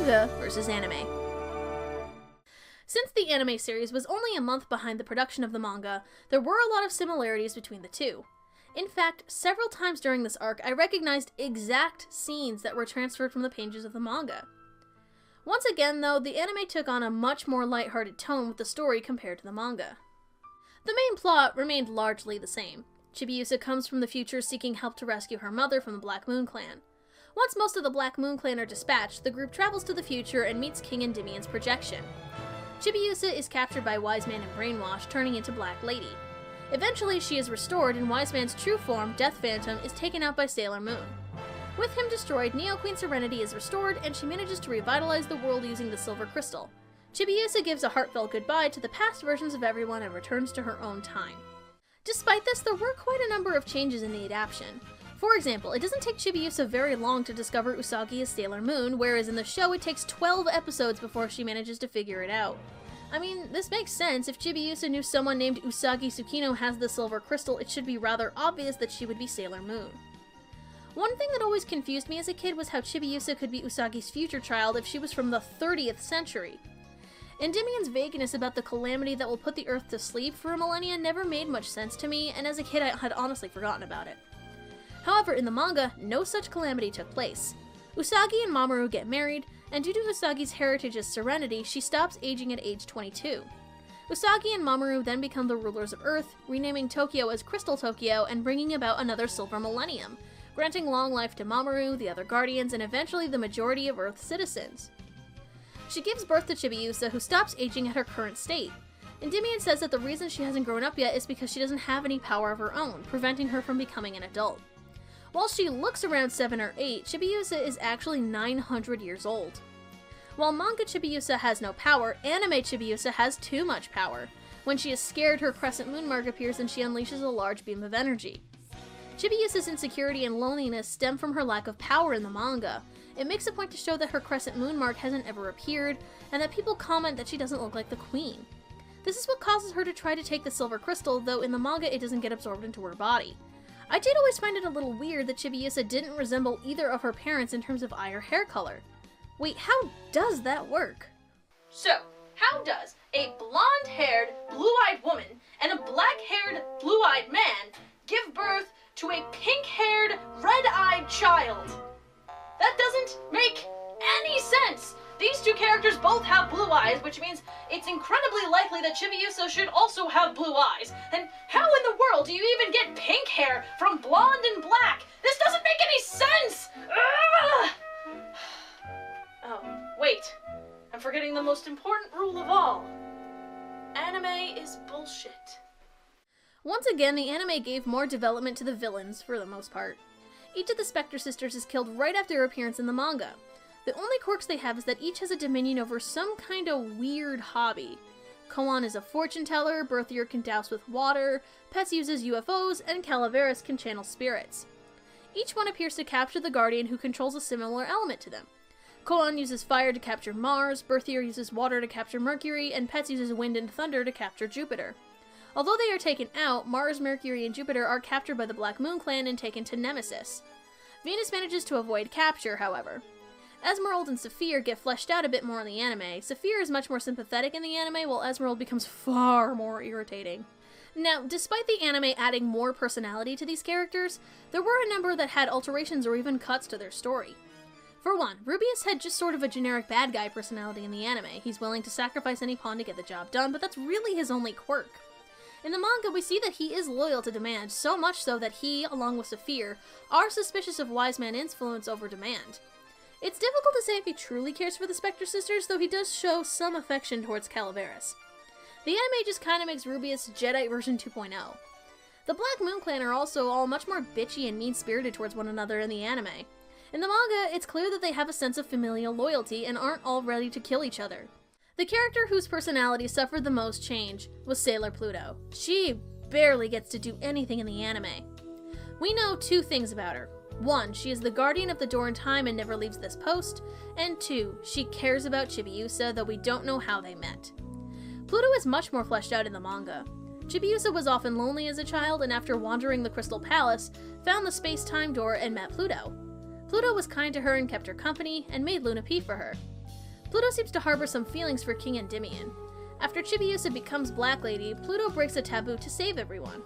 manga versus anime. Since the anime series was only a month behind the production of the manga, there were a lot of similarities between the two. In fact, several times during this arc, I recognized exact scenes that were transferred from the pages of the manga. Once again, though, the anime took on a much more lighthearted tone with the story compared to the manga. The main plot remained largely the same. Chibiusa comes from the future seeking help to rescue her mother from the Black Moon Clan. Once most of the Black Moon Clan are dispatched, the group travels to the future and meets King Endymion's projection. Chibiusa is captured by Wise Man and brainwashed, turning into Black Lady. Eventually, she is restored, and Wise Man's true form, Death Phantom, is taken out by Sailor Moon. With him destroyed, Neo Queen Serenity is restored, and she manages to revitalize the world using the Silver Crystal. Chibiusa gives a heartfelt goodbye to the past versions of everyone and returns to her own time. Despite this, there were quite a number of changes in the adaptation. For example, it doesn't take Chibiusa very long to discover Usagi as Sailor Moon, whereas in the show it takes 12 episodes before she manages to figure it out. I mean, this makes sense. If Chibiusa knew someone named Usagi Tsukino has the Silver Crystal, it should be rather obvious that she would be Sailor Moon. One thing that always confused me as a kid was how Chibiusa could be Usagi's future child if she was from the 30th century. Endymion's vagueness about the calamity that will put the Earth to sleep for a millennia never made much sense to me, and as a kid I had honestly forgotten about it. However, in the manga, no such calamity took place. Usagi and Mamoru get married, and due to Usagi's heritage as Serenity, she stops aging at age 22. Usagi and Mamoru then become the rulers of Earth, renaming Tokyo as Crystal Tokyo and bringing about another silver millennium, granting long life to Mamoru, the other guardians, and eventually the majority of Earth's citizens. She gives birth to Chibiusa, who stops aging at her current state. Endymion says that the reason she hasn't grown up yet is because she doesn't have any power of her own, preventing her from becoming an adult. While she looks around 7 or 8, Chibiusa is actually 900 years old. While manga Chibiusa has no power, anime Chibiusa has too much power. When she is scared, her crescent moon mark appears and she unleashes a large beam of energy. Chibiusa's insecurity and loneliness stem from her lack of power in the manga. It makes a point to show that her crescent moon mark hasn't ever appeared, and that people comment that she doesn't look like the queen. This is what causes her to try to take the silver crystal, though in the manga it doesn't get absorbed into her body. I did always find it a little weird that Chibiusa didn't resemble either of her parents in terms of eye or hair color. Wait, how does that work? So, how does a blonde-haired, blue-eyed woman and a black-haired, blue-eyed man give birth to a pink-haired, red-eyed child? That doesn't make any sense! These two characters both have blue eyes, which means it's incredibly likely that Chibiusa should also have blue eyes. And how in the world do you even get pink hair from blonde and black? This doesn't make any sense! Ugh! Oh, wait. I'm forgetting the most important rule of all. Anime is bullshit. Once again, the anime gave more development to the villains, for the most part. Each of the Scepter sisters is killed right after her appearance in the manga. The only quirks they have is that each has a dominion over some kind of weird hobby. Koan is a fortune teller, Berthier can douse with water, Pets uses UFOs, and Calaveras can channel spirits. Each one appears to capture the Guardian, who controls a similar element to them. Koan uses fire to capture Mars, Berthier uses water to capture Mercury, and Pets uses wind and thunder to capture Jupiter. Although they are taken out, Mars, Mercury, and Jupiter are captured by the Black Moon Clan and taken to Nemesis. Venus manages to avoid capture, however. Esmeralda and Saphir get fleshed out a bit more in the anime. Saphir is much more sympathetic in the anime, while Esmeralda becomes far more irritating. Now, despite the anime adding more personality to these characters, there were a number that had alterations or even cuts to their story. For one, Rubeus had just sort of a generic bad guy personality in the anime. He's willing to sacrifice any pawn to get the job done, but that's really his only quirk. In the manga, we see that he is loyal to Demand, so much so that he, along with Saphir, are suspicious of Wise Man's influence over Demand. It's difficult to say if he truly cares for the Scepter sisters, though he does show some affection towards Calaveras. The anime just kinda makes Rubeus Jedi version 2.0. The Black Moon Clan are also all much more bitchy and mean-spirited towards one another in the anime. In the manga, it's clear that they have a sense of familial loyalty and aren't all ready to kill each other. The character whose personality suffered the most change was Sailor Pluto. She barely gets to do anything in the anime. We know two things about her. 1, she is the guardian of the door in time and never leaves this post, and 2, she cares about Chibiusa, though we don't know how they met. Pluto is much more fleshed out in the manga. Chibiusa was often lonely as a child, and after wandering the Crystal Palace, found the space-time door and met Pluto. Pluto was kind to her and kept her company, and made Luna pee for her. Pluto seems to harbor some feelings for King Endymion. After Chibiusa becomes Black Lady, Pluto breaks a taboo to save everyone.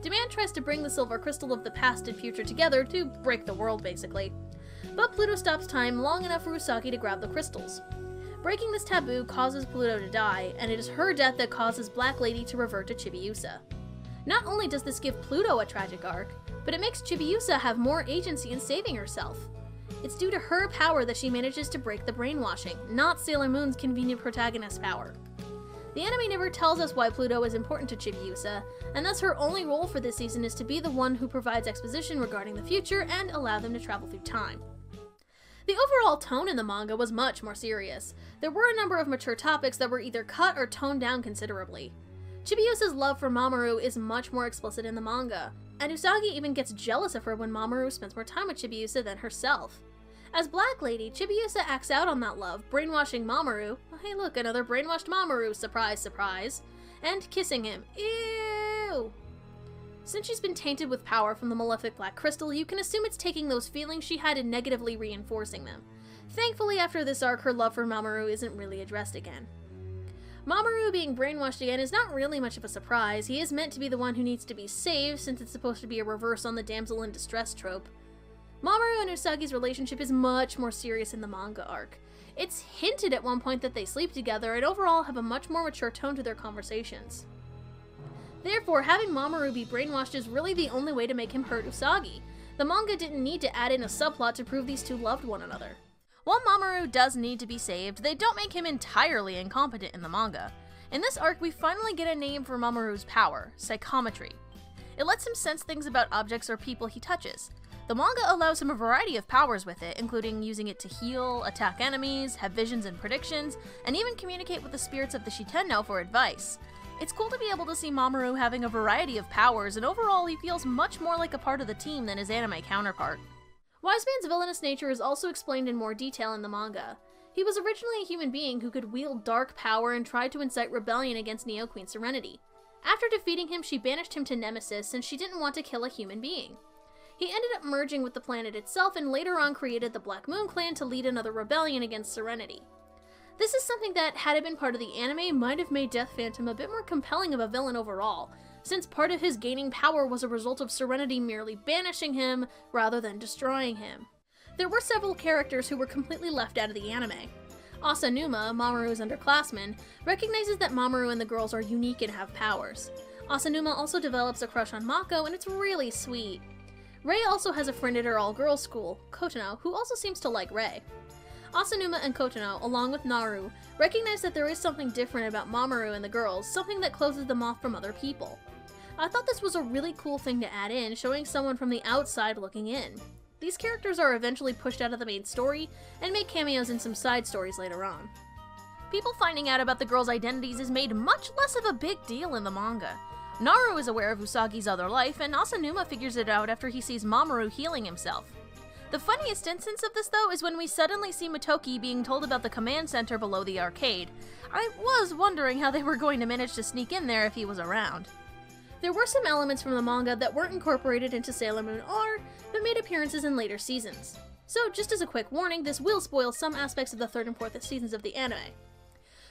Demand tries to bring the silver crystal of the past and future together to break the world, basically. But Pluto stops time long enough for Usagi to grab the crystals. Breaking this taboo causes Pluto to die, and it is her death that causes Black Lady to revert to Chibiusa. Not only does this give Pluto a tragic arc, but it makes Chibiusa have more agency in saving herself. It's due to her power that she manages to break the brainwashing, not Sailor Moon's convenient protagonist power. The anime never tells us why Pluto is important to Chibiusa, and thus her only role for this season is to be the one who provides exposition regarding the future and allow them to travel through time. The overall tone in the manga was much more serious. There were a number of mature topics that were either cut or toned down considerably. Chibiusa's love for Mamoru is much more explicit in the manga, and Usagi even gets jealous of her when Mamoru spends more time with Chibiusa than herself. As Black Lady, Chibiusa acts out on that love, brainwashing Mamoru, oh, hey look, another brainwashed Mamoru, surprise surprise, and kissing him, ew! Since she's been tainted with power from the malefic black crystal, you can assume it's taking those feelings she had and negatively reinforcing them. Thankfully, after this arc, her love for Mamoru isn't really addressed again. Mamoru being brainwashed again is not really much of a surprise. He is meant to be the one who needs to be saved, since it's supposed to be a reverse on the damsel in distress trope. Mamoru and Usagi's relationship is much more serious in the manga arc. It's hinted at one point that they sleep together and overall have a much more mature tone to their conversations. Therefore, having Mamoru be brainwashed is really the only way to make him hurt Usagi. The manga didn't need to add in a subplot to prove these two loved one another. While Mamoru does need to be saved, they don't make him entirely incompetent in the manga. In this arc, we finally get a name for Mamoru's power, psychometry. It lets him sense things about objects or people he touches. The manga allows him a variety of powers with it, including using it to heal, attack enemies, have visions and predictions, and even communicate with the spirits of the Shitenno for advice. It's cool to be able to see Mamoru having a variety of powers, and overall he feels much more like a part of the team than his anime counterpart. Wise Man's villainous nature is also explained in more detail in the manga. He was originally a human being who could wield dark power and tried to incite rebellion against Neo Queen Serenity. After defeating him, she banished him to Nemesis since she didn't want to kill a human being. He ended up merging with the planet itself and later on created the Black Moon Clan to lead another rebellion against Serenity. This is something that, had it been part of the anime, might have made Death Phantom a bit more compelling of a villain overall, since part of his gaining power was a result of Serenity merely banishing him rather than destroying him. There were several characters who were completely left out of the anime. Asanuma, Mamoru's underclassman, recognizes that Mamoru and the girls are unique and have powers. Asanuma also develops a crush on Mako, and it's really sweet. Rei also has a friend at her all-girls school, Kotono, who also seems to like Rei. Asanuma and Kotono, along with Naru, recognize that there is something different about Mamoru and the girls, something that closes them off from other people. I thought this was a really cool thing to add in, showing someone from the outside looking in. These characters are eventually pushed out of the main story, and make cameos in some side stories later on. People finding out about the girls' identities is made much less of a big deal in the manga. Naru is aware of Usagi's other life, and Asanuma figures it out after he sees Mamoru healing himself. The funniest instance of this, though, is when we suddenly see Motoki being told about the command center below the arcade. I was wondering how they were going to manage to sneak in there if he was around. There were some elements from the manga that weren't incorporated into Sailor Moon R, but made appearances in later seasons. So, just as a quick warning, this will spoil some aspects of the 3rd and 4th seasons of the anime.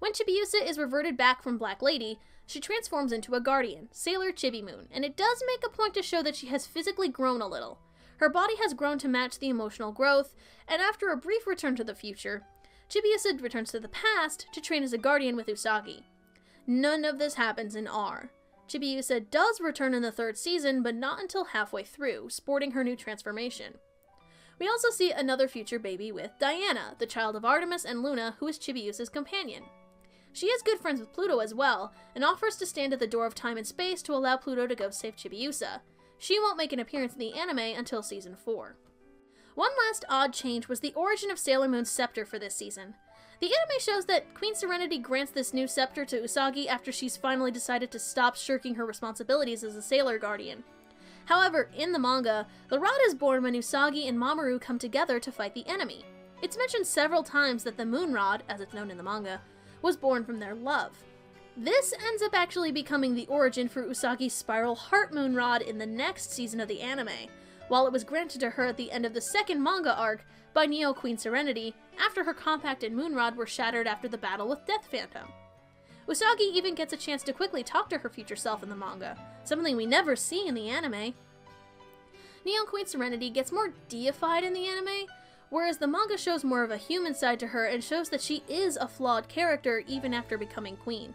When Chibiusa is reverted back from Black Lady, she transforms into a guardian, Sailor Chibi Moon, and it does make a point to show that she has physically grown a little. Her body has grown to match the emotional growth, and after a brief return to the future, Chibiusa returns to the past to train as a guardian with Usagi. None of this happens in R. Chibiusa does return in the 3rd season, but not until halfway through, sporting her new transformation. We also see another future baby with Diana, the child of Artemis and Luna, who is Chibiusa's companion. She is good friends with Pluto as well, and offers to stand at the door of time and space to allow Pluto to go save Chibiusa. She won't make an appearance in the anime until season 4. One last odd change was the origin of Sailor Moon's Scepter for this season. The anime shows that Queen Serenity grants this new scepter to Usagi after she's finally decided to stop shirking her responsibilities as a Sailor Guardian. However, in the manga, the rod is born when Usagi and Mamoru come together to fight the enemy. It's mentioned several times that the Moon Rod, as it's known in the manga, was born from their love. This ends up actually becoming the origin for Usagi's Spiral Heart Moon Rod in the next season of the anime, while it was granted to her at the end of the second manga arc by Neo Queen Serenity after her compact and Moonrod were shattered after the battle with Death Phantom. Usagi even gets a chance to quickly talk to her future self in the manga, something we never see in the anime. Neo Queen Serenity gets more deified in the anime, whereas the manga shows more of a human side to her and shows that she is a flawed character even after becoming queen.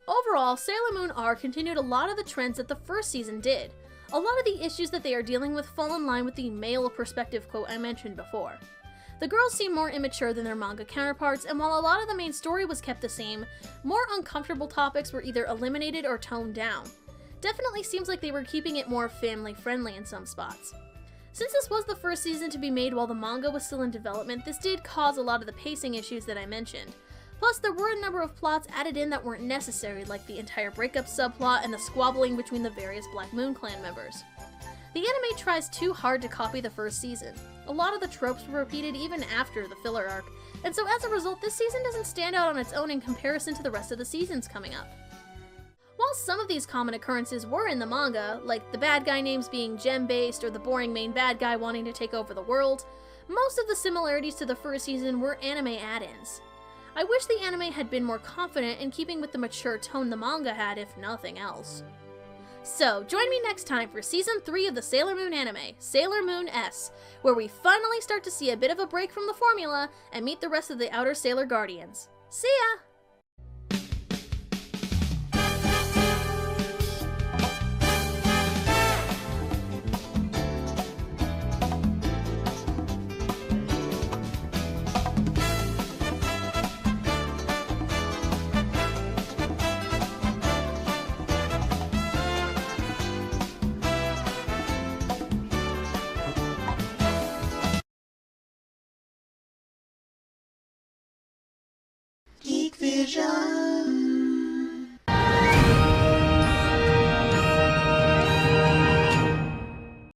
Overall, Sailor Moon R continued a lot of the trends that the first season did. A lot of the issues that they are dealing with fall in line with the male perspective quote I mentioned before. The girls seem more immature than their manga counterparts, and while a lot of the main story was kept the same, more uncomfortable topics were either eliminated or toned down. Definitely seems like they were keeping it more family-friendly in some spots. Since this was the first season to be made while the manga was still in development, this did cause a lot of the pacing issues that I mentioned. Plus, there were a number of plots added in that weren't necessary, like the entire breakup subplot and the squabbling between the various Black Moon clan members. The anime tries too hard to copy the first season. A lot of the tropes were repeated even after the filler arc, and so as a result, this season doesn't stand out on its own in comparison to the rest of the seasons coming up. While some of these common occurrences were in the manga, like the bad guy names being gem-based or the boring main bad guy wanting to take over the world, most of the similarities to the first season were anime add-ins. I wish the anime had been more confident in keeping with the mature tone the manga had, if nothing else. So, join me next time for Season 3 of the Sailor Moon anime, Sailor Moon S, where we finally start to see a bit of a break from the formula and meet the rest of the Outer Sailor Guardians. See ya! Geek Vision.